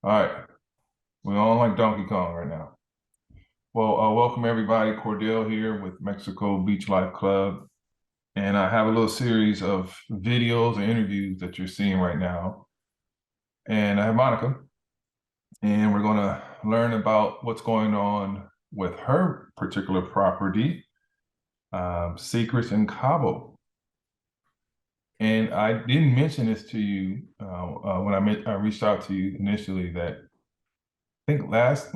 All right. We're on like Donkey Kong right now. Well, welcome everybody. Cordell here with Mexico Beach Life Club. And I have a little series of videos and interviews that you're seeing right now. And I have Monica, and we're going to learn about what's going on with her particular property, Secrets in Cabo. And I didn't mention this to you when I reached out to you initially that I think last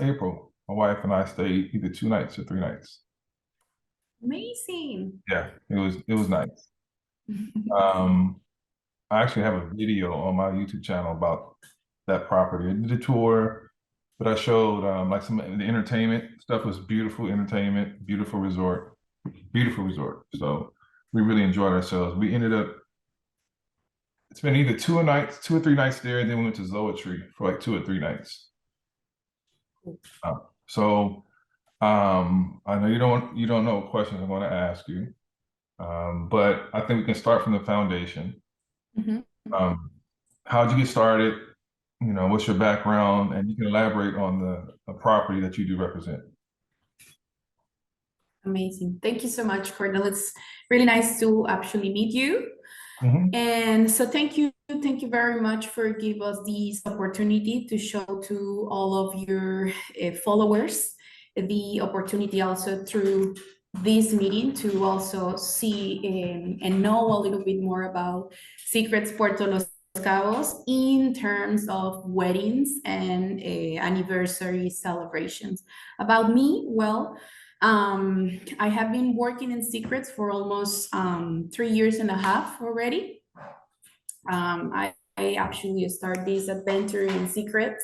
April, my wife and I stayed either 2 nights or 3 nights. Amazing. Yeah, it was nice. Um, I actually have a video on my YouTube channel about that property. I did a tour, but I showed like some of the entertainment stuff was beautiful entertainment, beautiful resort, beautiful resort. So we really enjoyed ourselves. We ended up, it's been either 2 or 3 nights there, and then we went to Zoetry for like 2 or 3 nights. So I know you don't know what questions I'm going to ask you, but I think we can start from the foundation. Mhm. How'd you get started? You know, what's your background, and you can elaborate on the property that you do represent. Amazing. Thank you so much, Cordell. It's really nice to actually meet you. Mhm. And so thank you very much for giving us this opportunity to show to all of your followers the opportunity also through this meeting to also see and know a little bit more about Secrets Puerto Los Cabos in terms of weddings and anniversary celebrations. About me, well, I have been working in Secrets for almost 3 years and a half already. I actually started this adventure in Secrets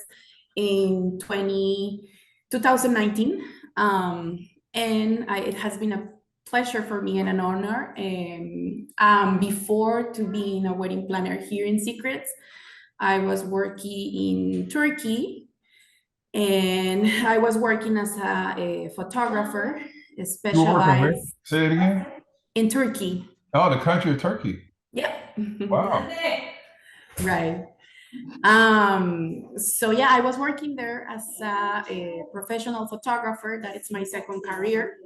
in 2019. It has been a pleasure for me and an honor. Before to being a wedding planner here in Secrets, I was working in Turkey, and I was working as a photographer, You were working where? specialized Say it again. in Turkey. Oh, the country of Turkey. Yeah. Wow. Right. So yeah, I was working there as a professional photographer. That is my second career.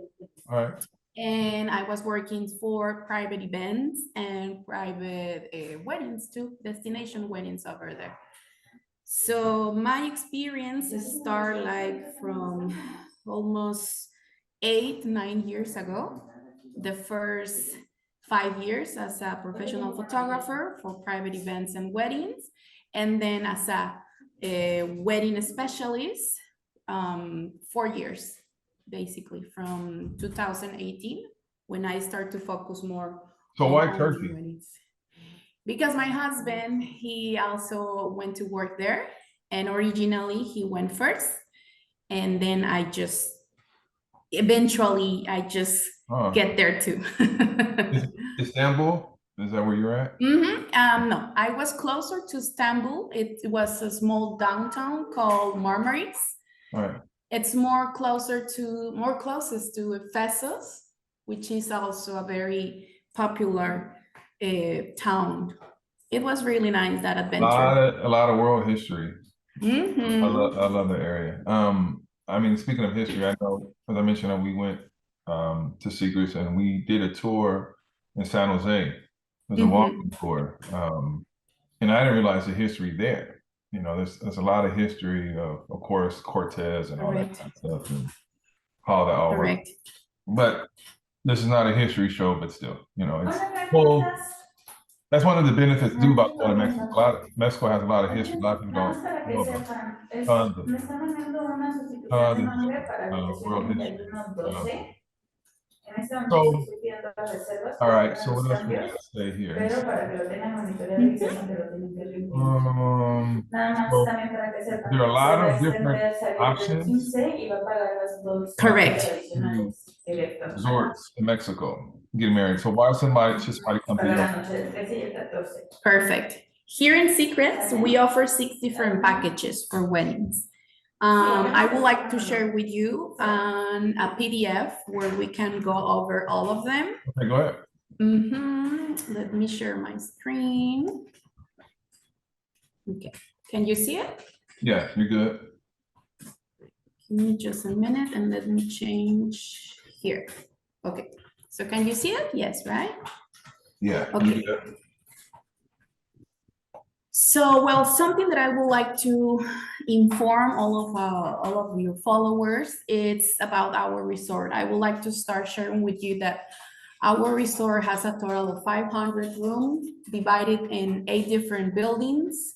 All right. And I was working for private events and private weddings too, destination weddings over there. So my experience start like from almost 8, 9 years ago. The first 5 years as a professional photographer for private events and weddings, and then as a wedding specialist, 4 years, basically from 2018 when I start to focus more So on why only Turkey? weddings. Because my husband, he also went to work there, and originally he went first, and then I just eventually I just get there too. Istanbul? Is that where you're at? No, I was closer to Istanbul. It was a small downtown called Marmaris. All right. It's more closest to Ephesus, which is also a very popular town. It was really nice, that adventure. A lot of world history. Mm-hmm. I love the area. I mean, speaking of history, I know, as I mentioned, we went to Secrets and we did a tour in San Jose. It was a walking Mm-hmm. tour. And I didn't realize the history there. You know, there's a lot of history of course, Cortez and all that Correct. kind of stuff and how that all worked. Correct. But this is not a history show, but still, you know, it's well, that's one of the benefits too about going to Mexico. Mexico has a lot of history. A lot of people don't know about tons of world history. Um, so, all right. So what else we got to say here? Um, so there are a lot of different options Correct. to resorts in Mexico get married. So why should somebody come to your? Perfect. Here in Secrets, we offer 6 different packages for weddings. I would like to share with you a PDF where we can go over all of them. Okay, go ahead. Let me share my screen. Okay. Can you see it? Yeah, you're good. Give me just a minute and let me change here. Okay, so can you see it? Yes, right? Yeah, Okay. you're good. So, well, something that I would like to inform all of your followers, it's about our resort. I would like to start sharing with you that our resort has a total of 500 rooms divided in 8 different buildings.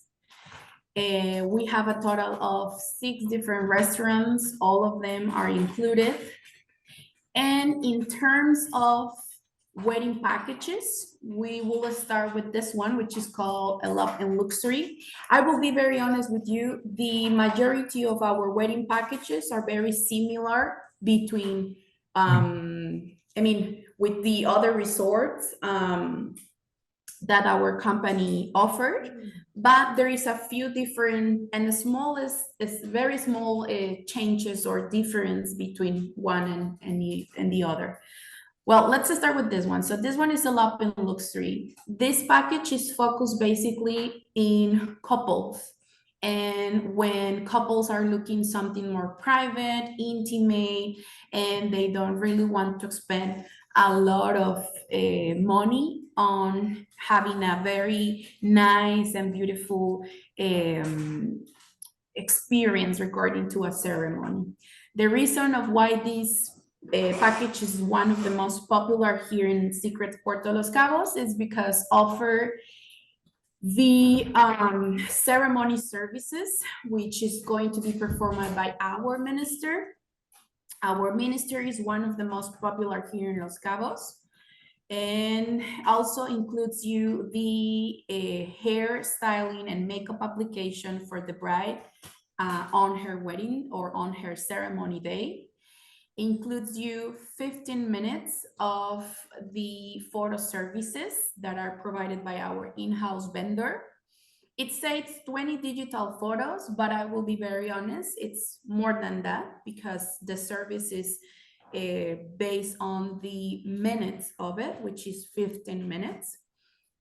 We have a total of 6 different restaurants. All of them are included. And in terms of wedding packages, we will start with this one, which is called A Love and Luxury. I will be very honest with you. The majority of our wedding packages are very similar between, with the other resorts that our company offered, but there is a few different and the smallest is very small changes or difference between one and the other. Well, let's start with this one. So this one is a Love and Luxury. This package is focused basically in couples. And when couples are looking something more private, intimate, and they don't really want to spend a lot of money on having a very nice and beautiful experience regarding to a ceremony. The reason of why this package is one of the most popular here in Secrets Puerto Los Cabos is because offer the ceremony services, which is going to be performed by our minister. Our minister is one of the most popular here in Los Cabos, and also includes you the hair styling and makeup application for the bride on her wedding or on her ceremony day. Includes you 15 minutes of the photo services that are provided by our in-house vendor. It says 20 digital photos, but I will be very honest, it's more than that because the service is based on the minutes of it, which is 15 minutes.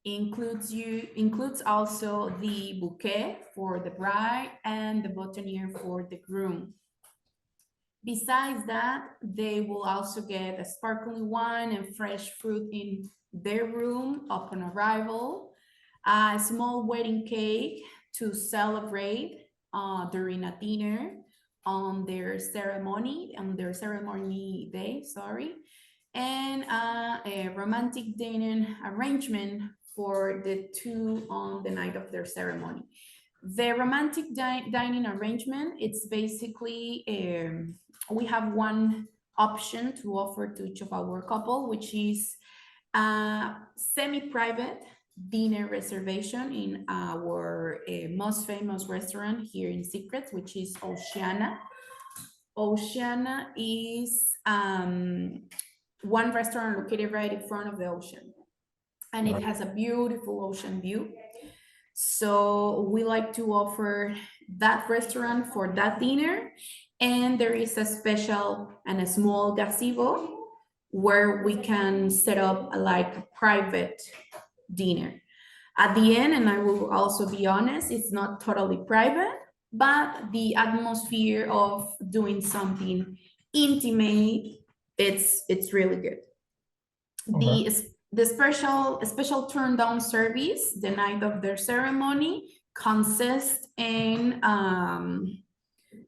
Includes also the bouquet for the bride and the boutonniere for the groom. Besides that, they will also get a sparkling wine and fresh fruit in their room upon arrival, a small wedding cake to celebrate during a dinner on their ceremony day, sorry, and a romantic dining arrangement for the two on the night of their ceremony. The romantic dining arrangement, it's basically we have one option to offer to each of our couple, which is a semi-private dinner reservation in our most famous restaurant here in Secrets, which is Oceana. Oceana is one restaurant located right in front of the ocean, and it has a beautiful ocean view. So we like to offer that restaurant for that dinner. And there is a special and a small gazebo where we can set up like a private dinner. At the end, and I will also be honest, it's not totally private, but the atmosphere of doing something intimate, it's really good. Okay. The special turn down service the night of their ceremony consists in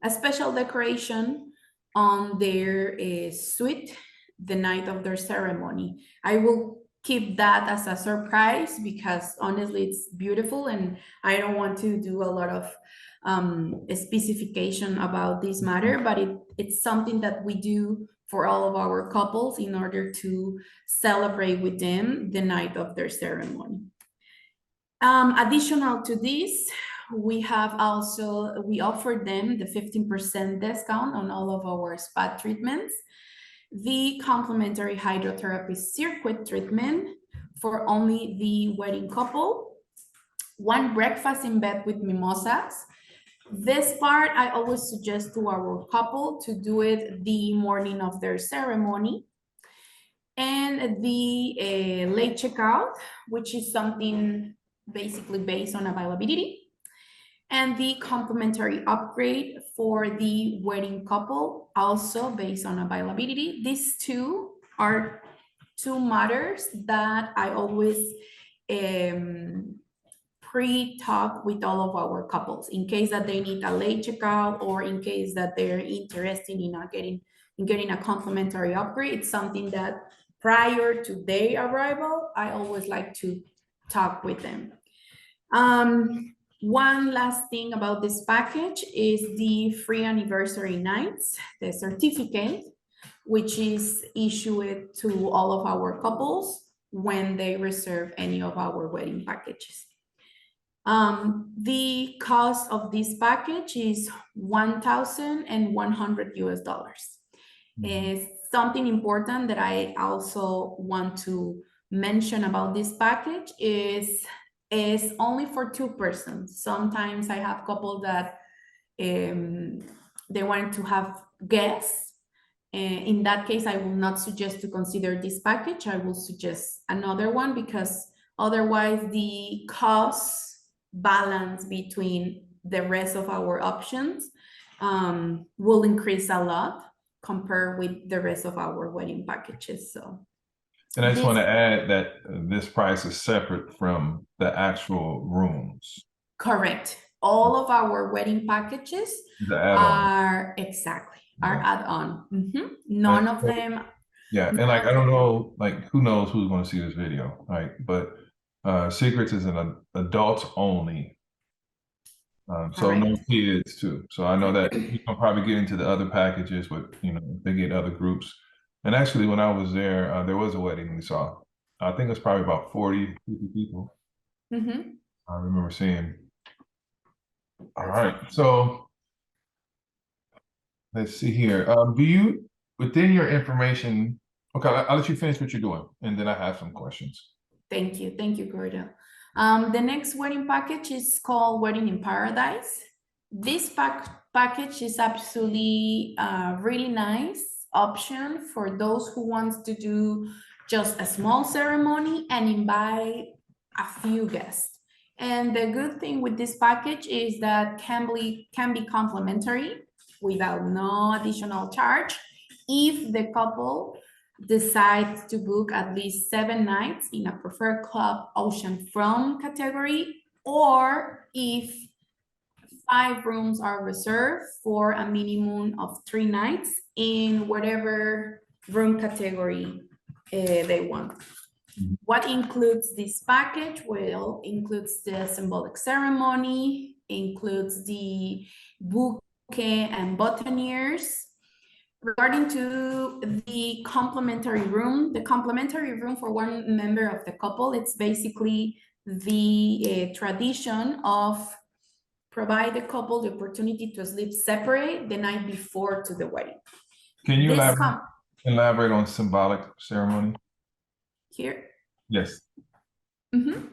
a special decoration on their suite the night of their ceremony. I will keep that as a surprise because honestly it's beautiful and I don't want to do a lot of specification about this matter, but it's something that we do for all of our couples in order to celebrate with them the night of their ceremony. Additional to this, we offer them the 15% discount on all of our spa treatments, the complimentary hydrotherapy circuit treatment for only the wedding couple, one breakfast in bed with mimosas. This part, I always suggest to our couple to do it the morning of their ceremony. And the late checkout, which is something basically based on availability. and the complimentary upgrade for the wedding couple, also based on availability. These two are two matters that I always pre-talk with all of our couples in case that they need a late checkout or in case that they're interested in getting a complimentary upgrade. It's something that prior to their arrival, I always like to talk with them. One last thing about this package is the free anniversary nights, the certificate, which is issued to all of our couples when they reserve any of our wedding packages. The cost of this package is $1,100 US. Is something important that I also want to mention about this package is only for two persons. Sometimes I have couples that they want to have guests. In that case, I will not suggest to consider this package. I will suggest another one because otherwise the cost balance between the rest of our options will increase a lot compared with the rest of our wedding packages. So, and I just want to add that this price is separate from the actual rooms. Correct. All of our wedding packages are add-on. None of them. Yeah, and like I don't know, like who knows who's going to see this video, right? But Secrets is an adults only. So no kids too. So I know that you can probably get into the other packages, but they get other groups. And actually, when I was there, there was a wedding we saw. I think it was probably about 40, 50 people. I remember seeing. All right, so let's see here. Do you, within your information, okay, I'll let you finish what you're doing, and then I have some questions. Thank you, Cordell. The next wedding package is called Wedding in Paradise. This package is absolutely a really nice option for those who wants to do just a small ceremony and invite a few guests. And the good thing with this package is that can be complimentary without no additional charge if the couple decides to book at least 7 nights in a preferred club oceanfront category, or if 5 rooms are reserved for a minimum of 3 nights in whatever room category they want. What includes this package? Well, includes the symbolic ceremony, includes the bouquet and boutonnieres. Regarding to the complimentary room, the complimentary room for one member of the couple, it's basically the tradition of provide the couple the opportunity to sleep separate the night before to the wedding. Can you elaborate on symbolic ceremony? Here? Yes. Can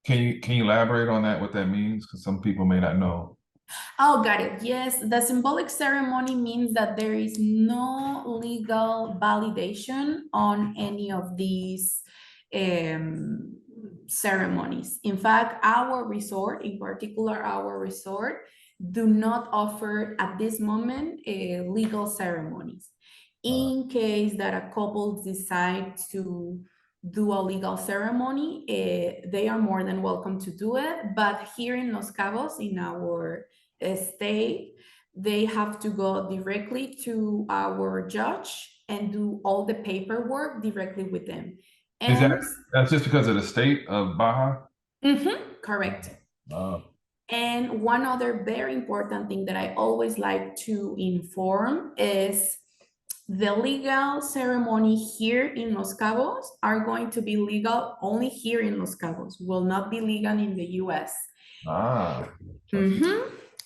you elaborate on that, what that means? Because some people may not know. Oh, got it. Yes, the symbolic ceremony means that there is no legal validation on any of these ceremonies. In fact, our resort, in particular, do not offer at this moment legal ceremonies. In case that a couple decides to do a legal ceremony, they are more than welcome to do it. But here in Los Cabos, in our state, they have to go directly to our judge and do all the paperwork directly with them. And that's just because of the state of Baja? Correct. And one other very important thing that I always like to inform is the legal ceremony here in Los Cabos are going to be legal only here in Los Cabos, will not be legal in the US.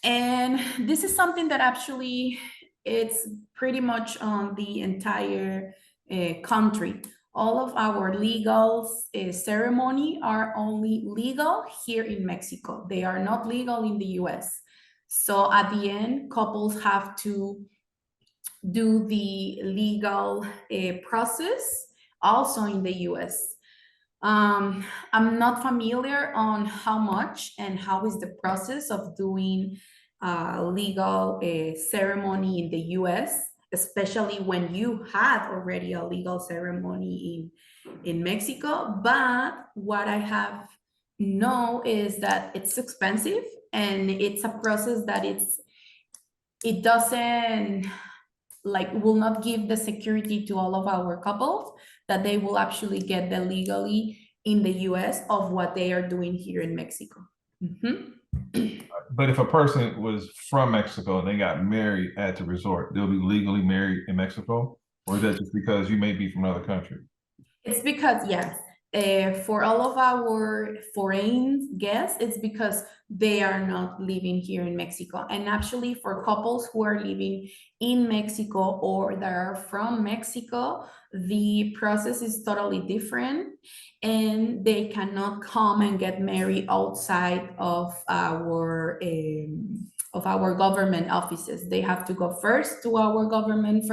And this is something that actually it's pretty much on the entire country. All of our legal ceremony are only legal here in Mexico. They are not legal in the US. So at the end, couples have to do the legal process also in the US. I'm not familiar on how much and how is the process of doing legal ceremony in the US, especially when you had already a legal ceremony in Mexico. But what I have know is that it's expensive and it's a process that it doesn't like will not give the security to all of our couples that they will actually get the legally in the US of what they are doing here in Mexico. Mhm. But if a person was from Mexico and they got married at the resort, they'll be legally married in Mexico? Or is that just because you may be from another country? It's because, yes, for all of our foreign guests, it's because they are not living here in Mexico. And actually, for couples who are living in Mexico or that are from Mexico, the process is totally different. And they cannot come and get married outside of our government offices. They have to go first to our government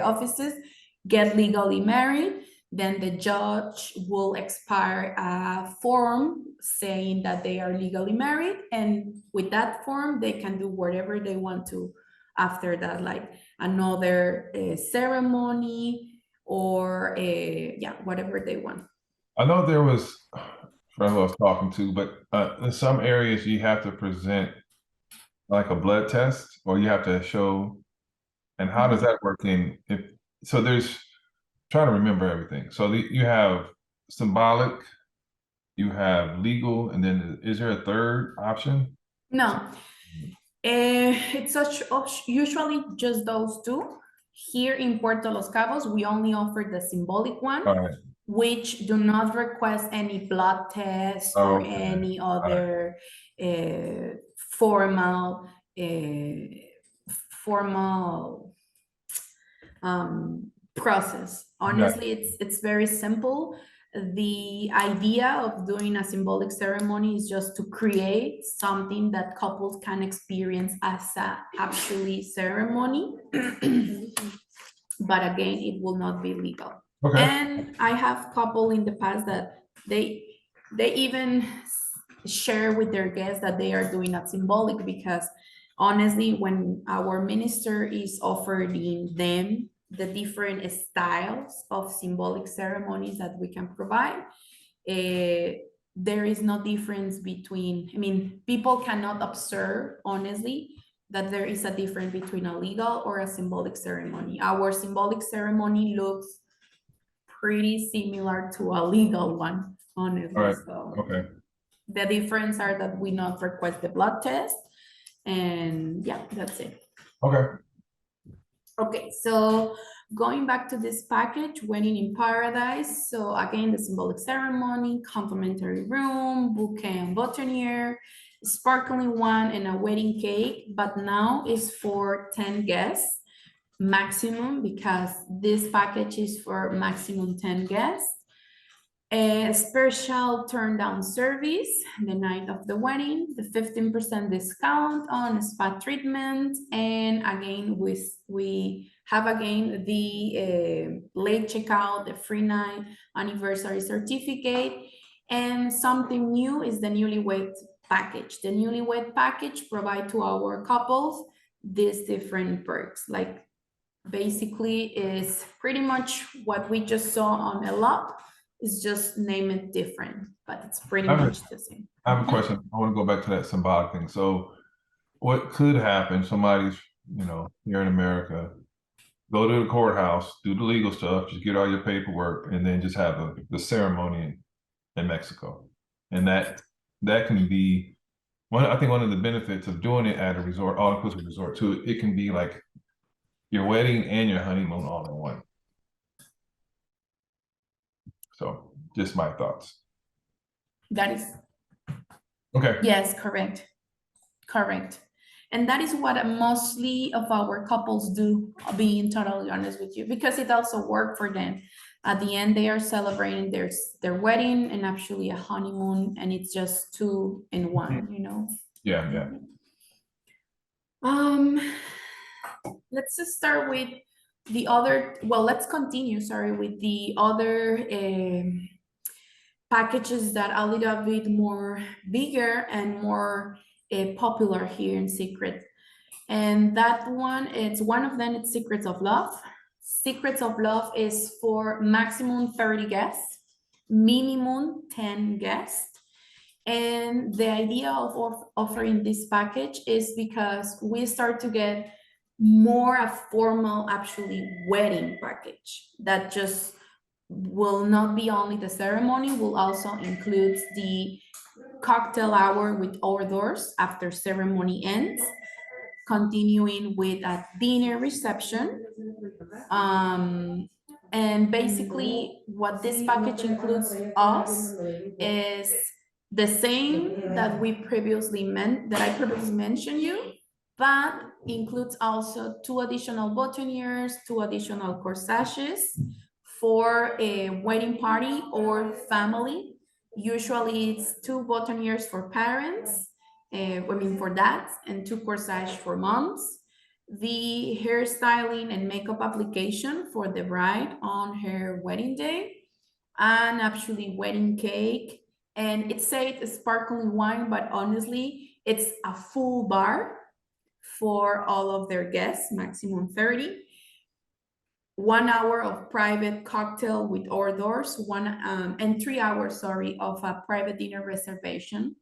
offices, get legally married, then the judge will expire a form saying that they are legally married. And with that form, they can do whatever they want to after that, like another ceremony or yeah, whatever they want. I know there was a friend who I was talking to, but in some areas you have to present like a blood test or you have to show, and how does that work in if so there's trying to remember everything. So you have symbolic, you have legal, and then is there a third option? No, it's usually just those two. Here in Puerto Los Cabos, we only offer the symbolic one, All right. which do not request any blood test or Okay. any All right. other formal formal process. Got Honestly, it's very simple. The idea of doing a symbolic ceremony is just to create something that couples can experience as a actually ceremony. But again, it will not be legal. Okay. And I have couple in the past that they even share with their guests that they are doing that symbolic, because honestly, when our minister is offering them the different styles of symbolic ceremonies that we can provide, there is no difference between, I mean, people cannot observe honestly that there is a difference between a legal or a symbolic ceremony. Our symbolic ceremony looks pretty similar to a legal one, honestly. All right. So Okay. the difference are that we not request the blood test, and yeah, that's it. Okay. Okay, so going back to this package, Wedding in Paradise. So again, the symbolic ceremony, complimentary room, bouquet and boutonniere, sparkling wine, and a wedding cake. But now is for 10 guests maximum, because this package is for maximum 10 guests. A special turn down service the night of the wedding, the 15% discount on spa treatment, and again we have again the late checkout, the free night anniversary certificate, and something new is the newlywed package. The newlywed package provide to our couples these different perks, like basically is pretty much what we just saw on a lot. It's just name it different, but it's pretty much the same. I have a question. I want to go back to that symbolic thing. So what could happen? Somebody's, here in America, go to the courthouse, do the legal stuff, just get all your paperwork, and then just have the ceremony in Mexico. And that can be I think one of the benefits of doing it at a resort, all-inclusive resort too, it can be like your wedding and your honeymoon all in one. So just my thoughts. That is, Okay. yes, correct. Correct. And that is what mostly of our couples do, being totally honest with you, because it also worked for them. At the end, they are celebrating their wedding and actually a honeymoon, and it's just two in one, Yeah, yeah. Let's just start with the other, well, let's continue, sorry, with the other packages that are a little bit more bigger and more popular here in Secret. And that one, it's one of them, it's Secrets of Love. Secrets of Love is for maximum 30 guests, minimum 10 guests. And the idea of offering this package is because we start to get more a formal, actually, wedding package that just will not be only the ceremony, will also include the cocktail hour with hors d'oeuvres after ceremony ends, continuing with a dinner reception. And basically what this package includes us is the same that we previously that I previously mentioned you, but includes also 2 additional boutonnieres, 2 additional corsages for a wedding party or family. Usually it's 2 boutonnieres for parents, for dads, and 2 corsage for moms. The hairstyling and makeup application for the bride on her wedding day, and actually wedding cake. And it said sparkling wine, but honestly, it's a full bar for all of their guests, maximum 30. 1 hour of private cocktail with hors d'oeuvres, and 3 hours, sorry, of a private dinner reservation.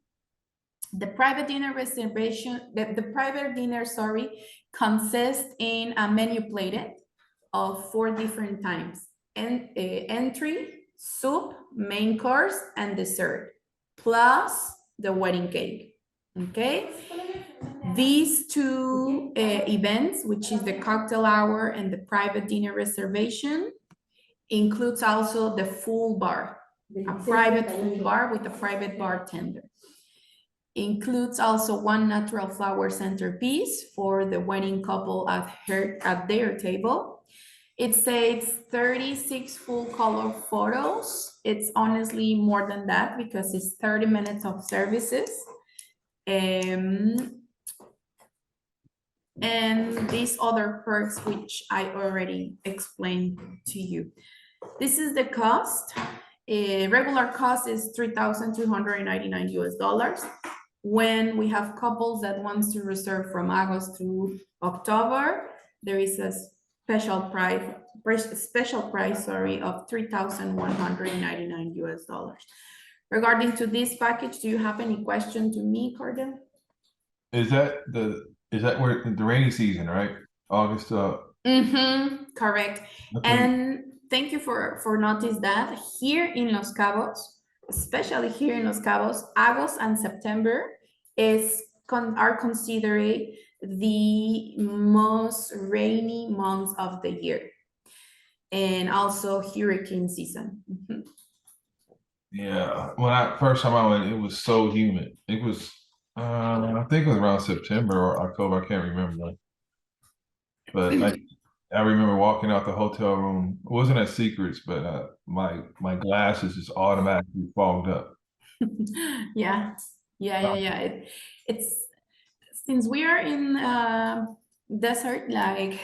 The private dinner consists in a menu plated of 4 different times, and entry, soup, main course, and dessert, plus the wedding cake. Okay. These 2 events, which is the cocktail hour and the private dinner reservation, includes also the full bar, a private full bar with a private bartender. Includes also 1 natural flower centerpiece for the wedding couple at their table. It says 36 full color photos. It's honestly more than that because it's 30 minutes of services. And these other perks, which I already explained to you. This is the cost. Regular cost is $3,299 US. When we have couples that wants to reserve from August to October, there is a special price, of $3,199 US. Regarding to this package, do you have any question to me, Cordell? Is that where the rainy season, right? August. Correct. Okay. And thank you for notice that here in Los Cabos, especially here in Los Cabos, August and September are considered the most rainy months of the year, and also hurricane season. Yeah, when first time I went, it was so humid. It was, I think it was around September or October. I can't remember, but I remember walking out the hotel room. It wasn't at Secrets, but my glasses just automatically fogged up. Yeah. It's since we are in desert, like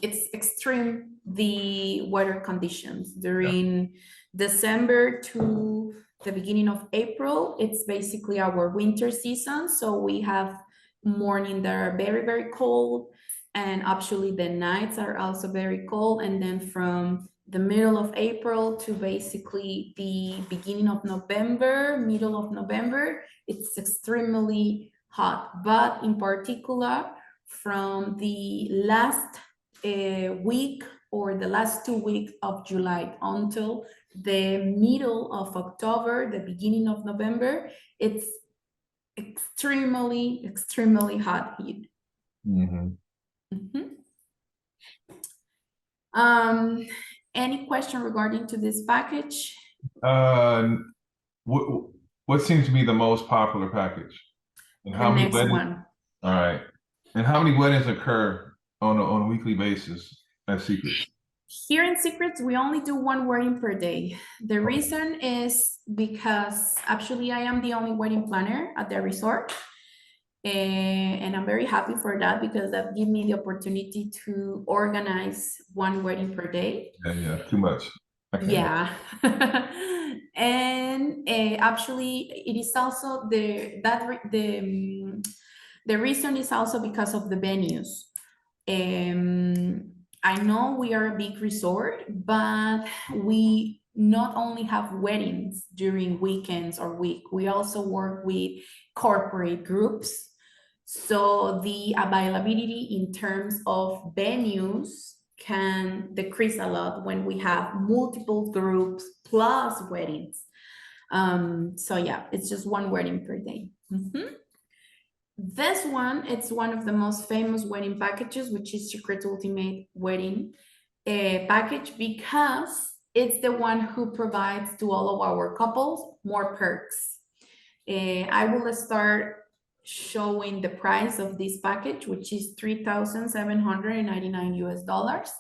it's extreme the weather conditions during December to the beginning of April. It's basically our winter season, so we have morning that are very, very cold, and actually the nights are also very cold. And then from the middle of April to basically the beginning of November, middle of November, it's extremely hot. But in particular, from the last week or the last 2 weeks of July until the middle of October, the beginning of November, it's extremely, extremely hot heat. Any question regarding to this package? What seems to be the most popular package? And how many weddings? One. All right. And how many weddings occur on a weekly basis at Secrets? Here in Secrets, we only do 1 wedding per day. The reason is because actually I am the only wedding planner at the resort. And I'm very happy for that because that gives me the opportunity to organize 1 wedding per day. Yeah, too much. I can't. Yeah. And actually it is also the reason is also because of the venues. I know we are a big resort, but we not only have weddings during weekends or week, we also work with corporate groups. So the availability in terms of venues can decrease a lot when we have multiple groups plus weddings. So yeah, it's just one wedding per day. Mhm. This one, it's one of the most famous wedding packages, which is Secret Ultimate Wedding package, because it's the one who provides to all of our couples more perks. I will start showing the price of this package, which is 3,799 US dollars.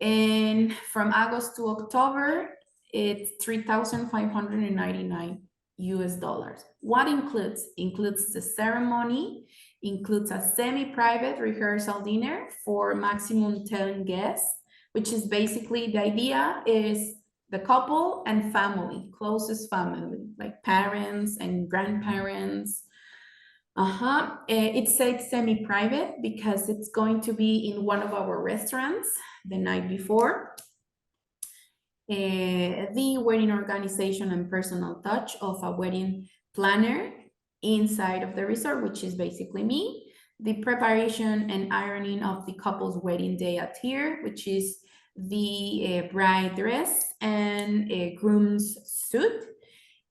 And from August to October, it's 3,599 US dollars. What includes? Includes the ceremony, includes a semi-private rehearsal dinner for maximum 10 guests, which is basically the idea is the couple and family, closest family, like parents and grandparents. It said semi-private because it's going to be in one of our restaurants the night before. The wedding organization and personal touch of a wedding planner inside of the resort, which is basically me. The preparation and ironing of the couple's wedding day attire, which is the bride dress and a groom's suit.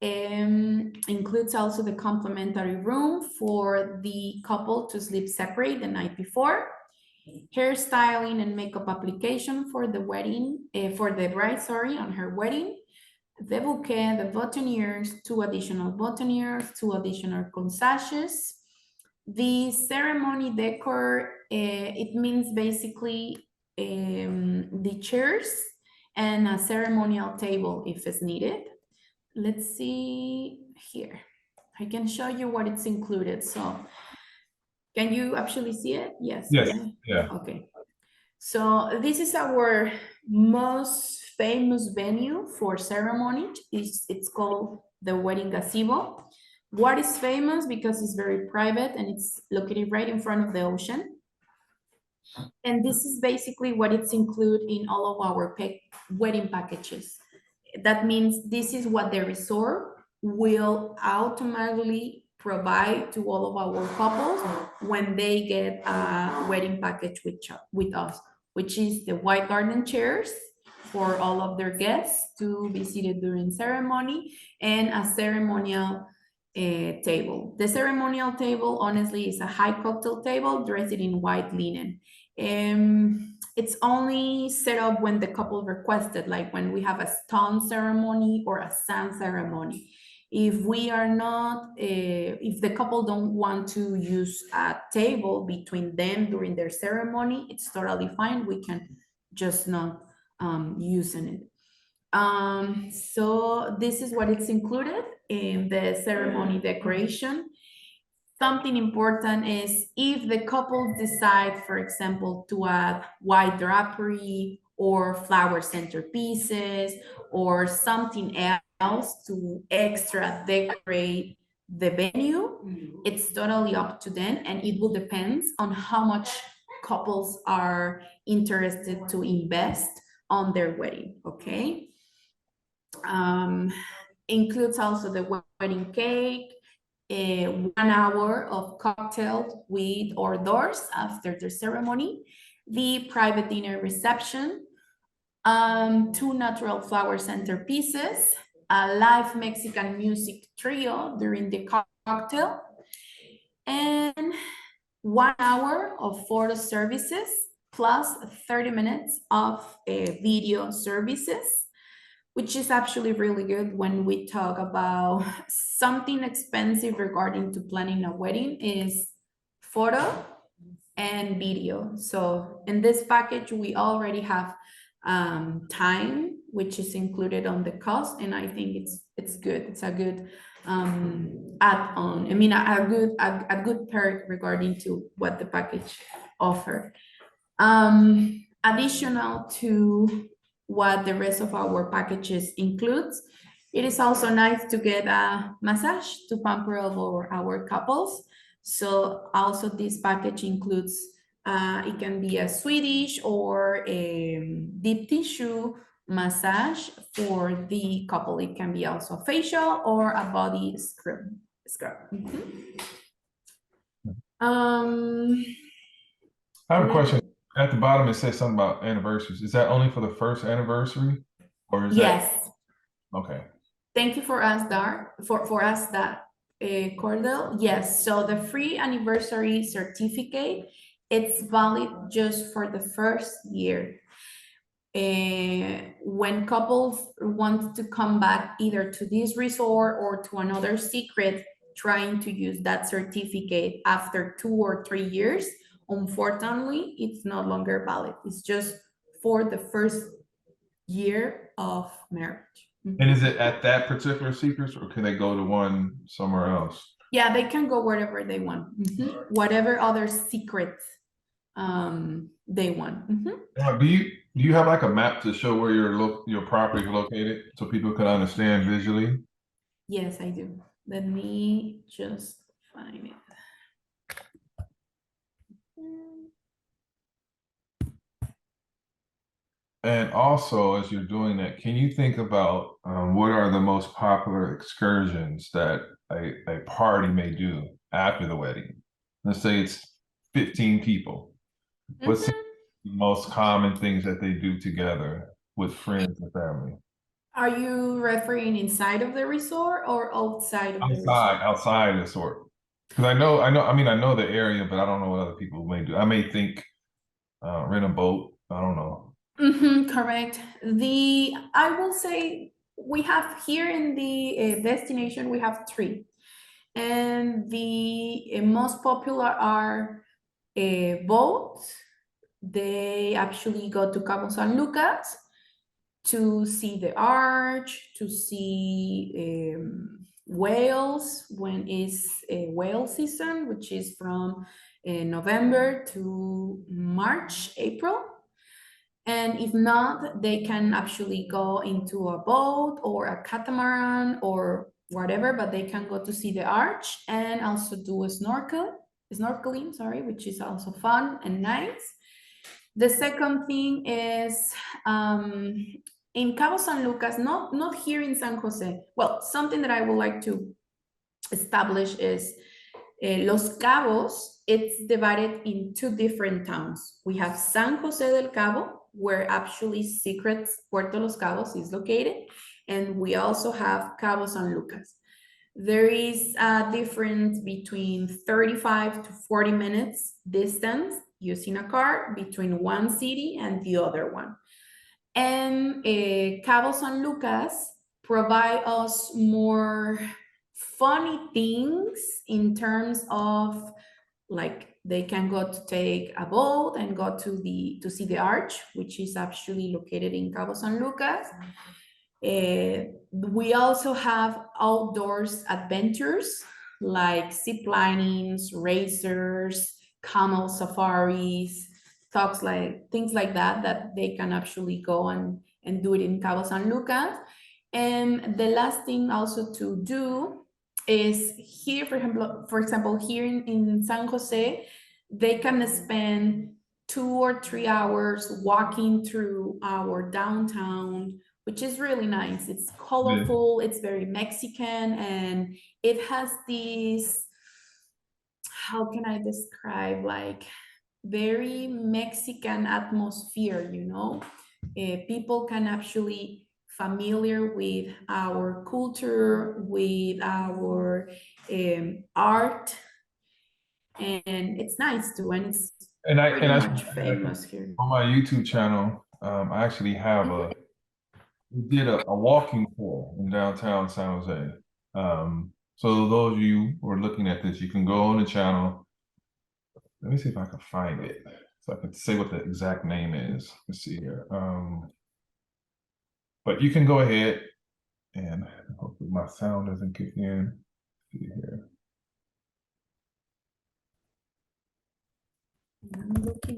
Includes also the complimentary room for the couple to sleep separate the night before. Hairstyling and makeup application for the wedding, for the bride, sorry, on her wedding. The bouquet, the boutonnieres, 2 additional boutonnieres, 2 additional corsages. The ceremony decor, it means basically the chairs and a ceremonial table if it's needed. Let's see here. I can show you what it's included. So can you actually see it? Yes. Yes. Yeah. Okay. So this is our most famous venue for ceremony. It's called the Wedding Gazebo. What is famous? Because it's very private and it's located right in front of the ocean. And this is basically what it's included in all of our wedding packages. That means this is what the resort will automatically provide to all of our couples when they get a wedding package with us, which is the white garden chairs for all of their guests to be seated during ceremony and a ceremonial table. The ceremonial table, honestly, is a high cocktail table dressed in white linen. It's only set up when the couple requested, like when we have a stone ceremony or a sand ceremony. If we are not, if the couple don't want to use a table between them during their ceremony, it's totally fine. We can just not using it. So this is what it's included in the ceremony decoration. Something important is if the couples decide, for example, to add white drapery or flower centerpieces or something else to extra decorate the venue, it's totally up to them, and it will depend on how much couples are interested to invest on their wedding, okay? Includes also the wedding cake, 1 hour of cocktails with hors d'oeuvres after the ceremony, the private dinner reception, 2 natural flower centerpieces, a live Mexican music trio during the cocktail, and 1 hour of photo services plus 30 minutes of video services, which is actually really good when we talk about something expensive regarding to planning a wedding is photo and video. So in this package, we already have time, which is included on the cost, and I think it's good. It's a good add-on. I mean, a good perk regarding to what the package offer. Additional to what the rest of our packages includes. It is also nice to get a massage to pamper our couples. So also this package includes, it can be a Swedish or a deep tissue massage for the couple. It can be also facial or a body scrub. I have a question. At the bottom, it says something about anniversaries. Is that only for the first anniversary, or is that Yes. okay? Thank you for us, that, Cordell. Yes, so the free anniversary certificate, it's valid just for the first year. When couples want to come back either to this resort or to another secret, trying to use that certificate after 2 or 3 years, unfortunately, it's no longer valid. It's just for the first year of marriage. And is it at that particular secrets, or can they go to one somewhere else? Yeah, they can go wherever they want. Whatever other secrets they want. Do you have like a map to show where your property is located so people can understand visually? Yes, I do. Let me just find it. And also, as you're doing that, can you think about what are the most popular excursions that a party may do after the wedding? Let's say it's 15 people. What's the most common things that they do together with friends and family? Are you referring inside of the resort or outside of the resort? Outside the sort. Because I know the area, but I don't know what other people may do. I may think rent a boat. I don't know. Correct. I will say we have here in the destination, we have 3. And the most popular are boats. They actually go to Cabo San Lucas to see the arch, to see whales when it's a whale season, which is from November to March, April. And if not, they can actually go into a boat or a catamaran or whatever, but they can go to see the arch and also do a snorkeling, sorry, which is also fun and nice. The second thing is in Cabo San Lucas, not here in San Jose. Well, something that I would like to establish is Los Cabos. It's divided in 2 different towns. We have San Jose del Cabo, where actually Secrets Puerto Los Cabos is located, and we also have Cabo San Lucas. There is a difference between 35 to 40 minutes distance using a car between one city and the other one. And Cabo San Lucas provide us more funny things in terms of, like, they can go to take a boat and go to see the arch, which is actually located in Cabo San Lucas. We also have outdoors adventures like zip linings, racers, camel safaris, things like that they can actually go and do it in Cabo San Lucas. And the last thing also to do is here, for example, here in San Jose, they can spend 2 or 3 hours walking through our downtown, which is really nice. It's colorful, it's very Mexican, and it has this, how can I describe, like very Mexican atmosphere, people can actually familiar with our culture, with our art, and it's nice too, and it's pretty much famous here. On my YouTube channel, I actually have we did a walking tour in downtown San Jose. So those of you who are looking at this, you can go on the channel. Let me see if I can find it so I can say what the exact name is. Let's see here. But you can go ahead and hopefully my sound doesn't kick in. Let's see here. I'm looking.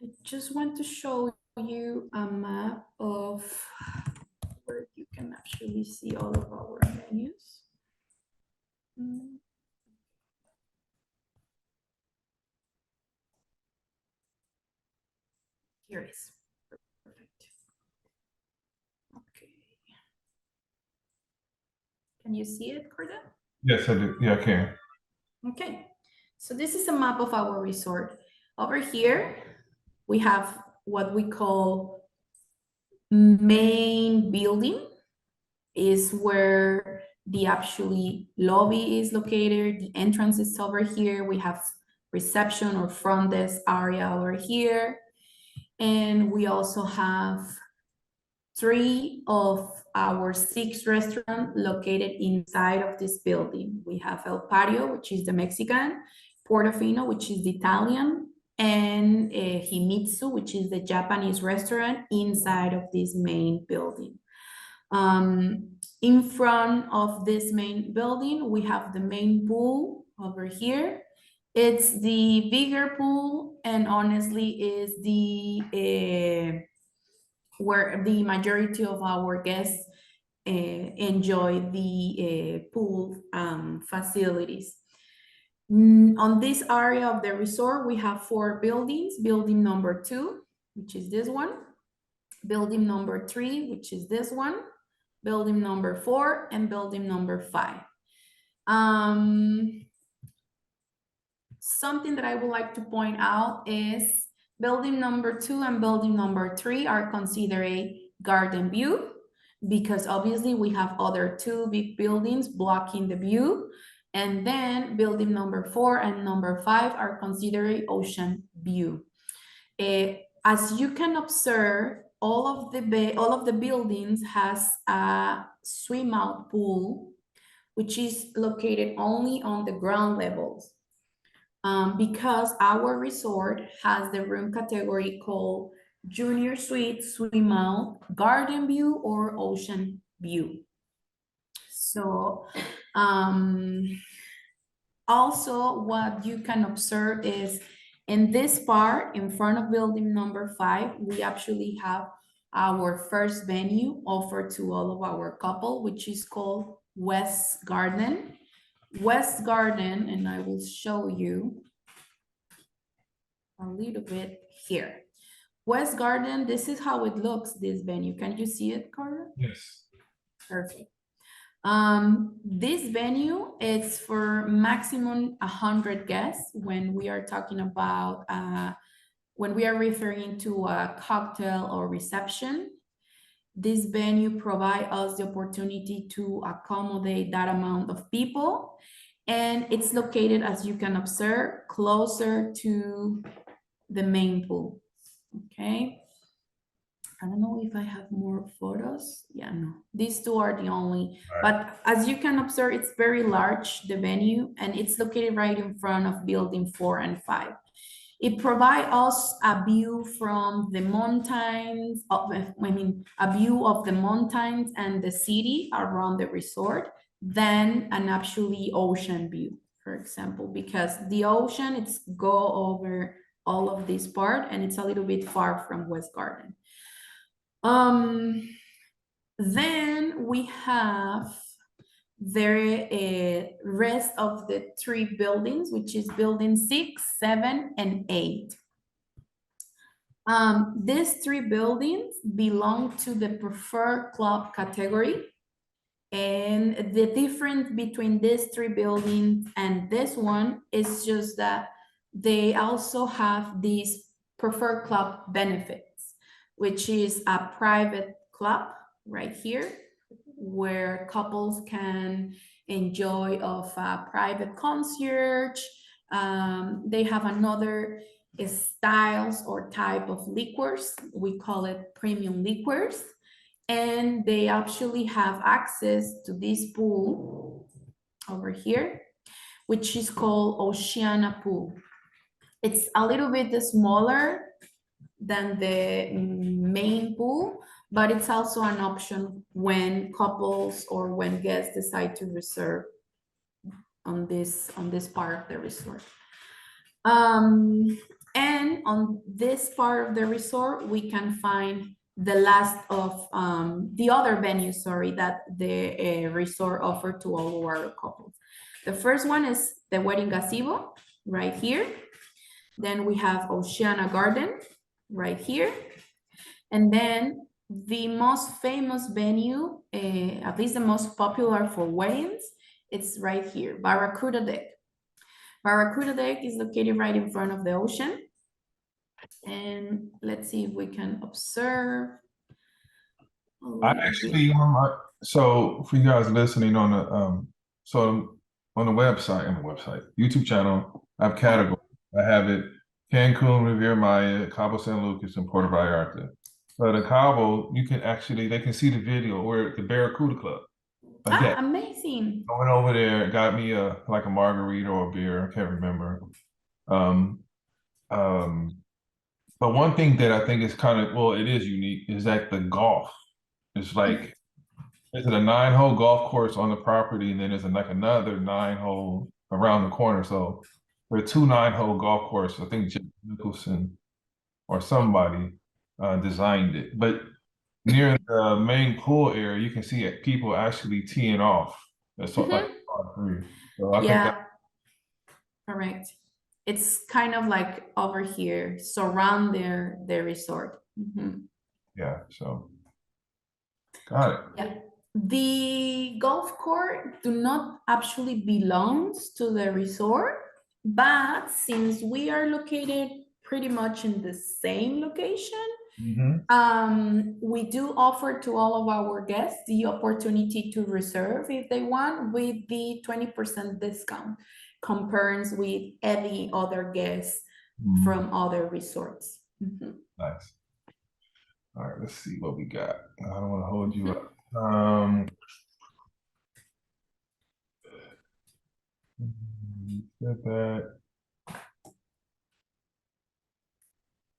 I just want to show you a map of where you can actually see all of our menus. Mm. Here it is. Perfect. Okay. Can you see it, Corda? Yes, I do. Yeah, I can. Okay. So this is a map of our resort. Over here, we have what we call main building, is where the actually lobby is located. The entrance is over here. We have reception or front desk area over here. And we also have 3 of our 6 restaurants located inside of this building. We have El Patio, which is the Mexican, Portofino, which is the Italian, and Himitsu, which is the Japanese restaurant inside of this main building. In front of this main building, we have the main pool over here. It's the bigger pool, and honestly is the where the majority of our guests enjoy the pool facilities. On this area of the resort, we have 4 buildings. Building number 2, which is this one. Building number 3, which is this one. Building number 4, and building number 5. Something that I would like to point out is building number 2 and building number 3 are considered a garden view, because obviously we have other 2 big buildings blocking the view. And then building number 4 and number 5 are considered ocean view. As you can observe, all of the buildings has a swim out pool, which is located only on the ground levels. Because our resort has the room category called Junior Suite, Swim Out, Garden View, or Ocean View. So also what you can observe is in this part, in front of building number 5, we actually have our first venue offered to all of our couple, which is called West Garden. West Garden, and I will show you a little bit here. West Garden, this is how it looks, this venue. Can you see it, Carla? Yes. Perfect. This venue is for maximum 100 guests when we are talking about, when we are referring to a cocktail or reception. This venue provides us the opportunity to accommodate that amount of people. And it's located, as you can observe, closer to the main pool. Okay. I don't know if I have more photos. Yeah, no, these 2 are the only, but as you can observe, it's very large, the venue, and it's located right in front of building 4 and 5. It provides us a view from the mountains, a view of the mountains and the city around the resort, than an actually ocean view, for example, because the ocean, it's go over all of this part, and it's a little bit far from West Garden. Then we have the rest of the 3 buildings, which is building 6, 7, and 8. These 3 buildings belong to the preferred club category. And the difference between these 3 buildings and this one is just that they also have these preferred club benefits, which is a private club right here, where couples can enjoy of a private concierge. They have another styles or type of liquors. We call it premium liquors. And they actually have access to this pool over here, which is called Oceana Pool. It's a little bit smaller than the main pool, but it's also an option when couples or when guests decide to reserve on this part of the resort. And on this part of the resort, we can find the last of the other venues, sorry, that the resort offered to all our couples. The first one is the wedding gazebo right here. Then we have Oceana Garden right here. And then the most famous venue, at least the most popular for weddings, it's right here, Barracuda Deck. Barracuda Deck is located right in front of the ocean. And let's see if we can observe. I actually, so for you guys listening on the so on the website, YouTube channel, I have categories. I have it Cancun, Riviera Maya, Cabo San Lucas, and Puerto Vallarta. But in Cabo, you can actually they can see the video or the Barracuda Club. Again, amazing. I went over there, got me a like a margarita or a beer, I can't remember. Um, but one thing that I think is kind of well, it is unique is that the golf. It's like is it a 9-hole golf course on the property, and then there's like another 9-hole around the corner. So there are two 9-hole golf courses. I think Jim Nicholson or somebody designed it. But near the main pool area, you can see people actually teeing off. That's like par three. So I think Yeah, that correct. It's kind of like over here, surround their resort. yeah. So got it. Yeah. The golf court do not actually belongs to the resort, but since we are located pretty much in the same location, we do offer to all of our guests the opportunity to reserve if they want with the 20% discount compares with any other guests from other resorts. Nice. All right, let's see what we got. I don't want to hold you up. Said that.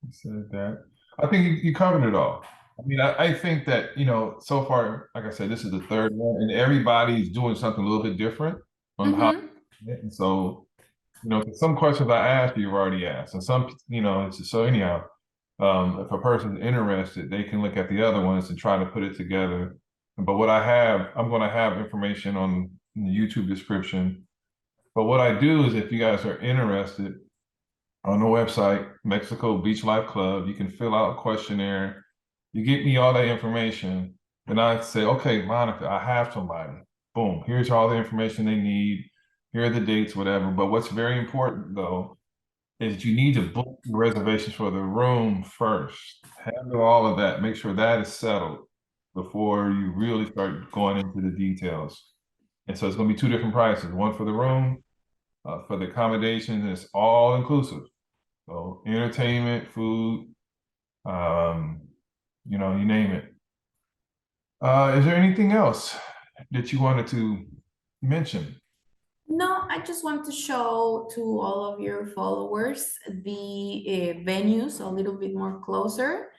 You said that. I think you covered it all. I mean, I think that, so far, like I said, this is the third one, and everybody's doing something a little bit different on how. And so, some questions I asked you've already asked, and some, so anyhow, if a person's interested, they can look at the other ones and try to put it together. But what I'm going to have information on in the YouTube description. But what I do is, if you guys are interested, on the website, Mexico Beach Life Club, you can fill out a questionnaire. You get me all that information, and I say, okay, Monica, I have somebody. Boom, here's all the information they need. Here are the dates, whatever. But what's very important, though, is you need to book reservations for the room first. Handle all of that. Make sure that is settled before you really start going into the details. And so it's going to be two different prices. One for the room, for the accommodation, it's all inclusive. So entertainment, food, you name it. Is there anything else that you wanted to mention? No, I just want to show to all of your followers the venues a little bit more closer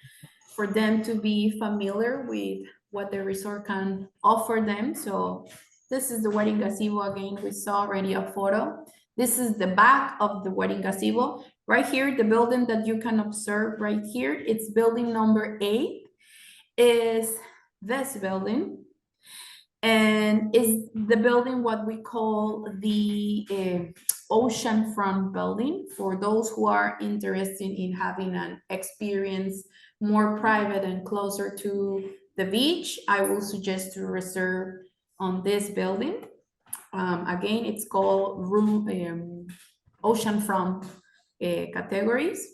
for them to be familiar with what the resort can offer them. So this is the wedding gazebo again. We saw already a photo. This is the back of the wedding gazebo. Right here, the building that you can observe right here, it's building number 8, is this building. And is the building what we call the oceanfront building for those who are interested in having an experience more private and closer to the beach. I will suggest to reserve on this building. Again, it's called room oceanfront categories.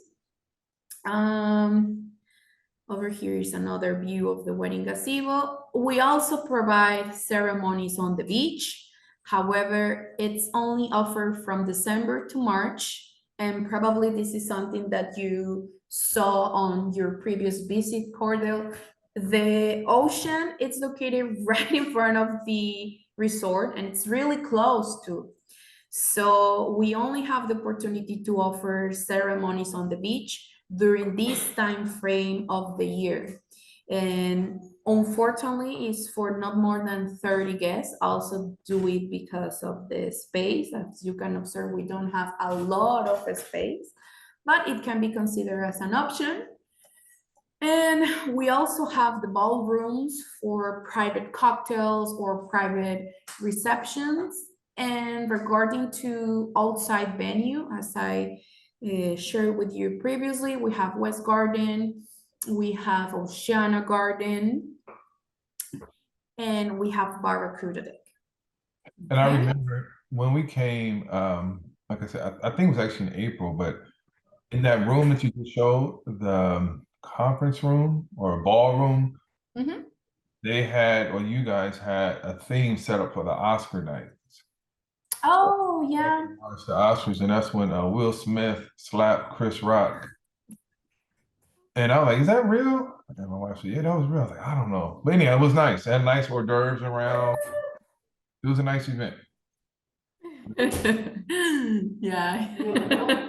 Over here is another view of the wedding gazebo. We also provide ceremonies on the beach. However, it's only offered from December to March. And probably this is something that you saw on your previous visit, Cordell. The ocean, it's located right in front of the resort and it's really close to. So we only have the opportunity to offer ceremonies on the beach during this time frame of the year. And unfortunately, it's for not more than 30 guests. Also do it because of the space. As you can observe, we don't have a lot of space. but it can be considered as an option. And we also have the ballrooms for private cocktails or private receptions. And regarding to outside venue, as I shared with you previously, we have West Garden, we have Oceana Garden, and we have Barracuda Deck. And I Okay. remember when we came, like I said, I think it was actually in April, but in that room that you just showed, the conference room or ballroom, Mhm. they had, or you guys had a theme set up for the Oscar night. Oh, yeah. It's the Oscars, and that's when Will Smith slapped Chris Rock. And I was like, is that real? And my wife said, yeah, that was real. I was like, I don't know. But anyhow, it was nice. They had nice hors d'oeuvres around. It was a nice event. Yeah. Yeah.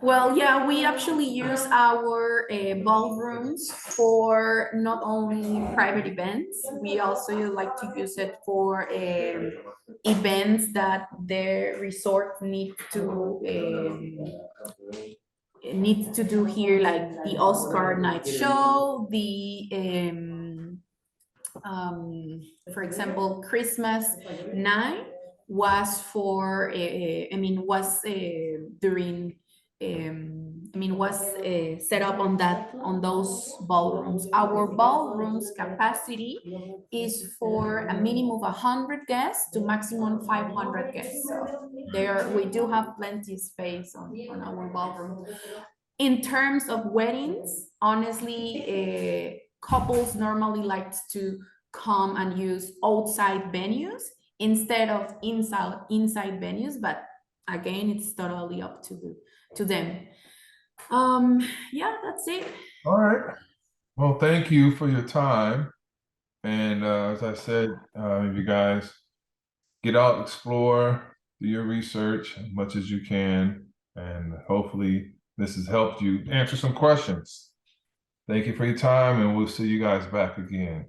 Well, yeah, we actually use our ballrooms for not only private events, we also like to use it for events that the resort needs to do here, like the Oscar night show, for example, Christmas night was for, during, was set up on those ballrooms. Our ballrooms capacity is for a minimum of 100 guests to maximum 500 guests. So we do have plenty of space on our ballroom. In terms of weddings, honestly, couples normally like to come and use outside venues instead of inside venues, but again, it's totally up to them. Yeah, that's it. All right. Well, thank you for your time. And as I said, if you guys get out, explore, do your research as much as you can, and hopefully this has helped you answer some questions. Thank you for your time, and we'll see you guys back again.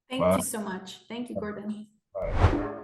Thank Bye. you so much. Thank you, Gordon. Bye.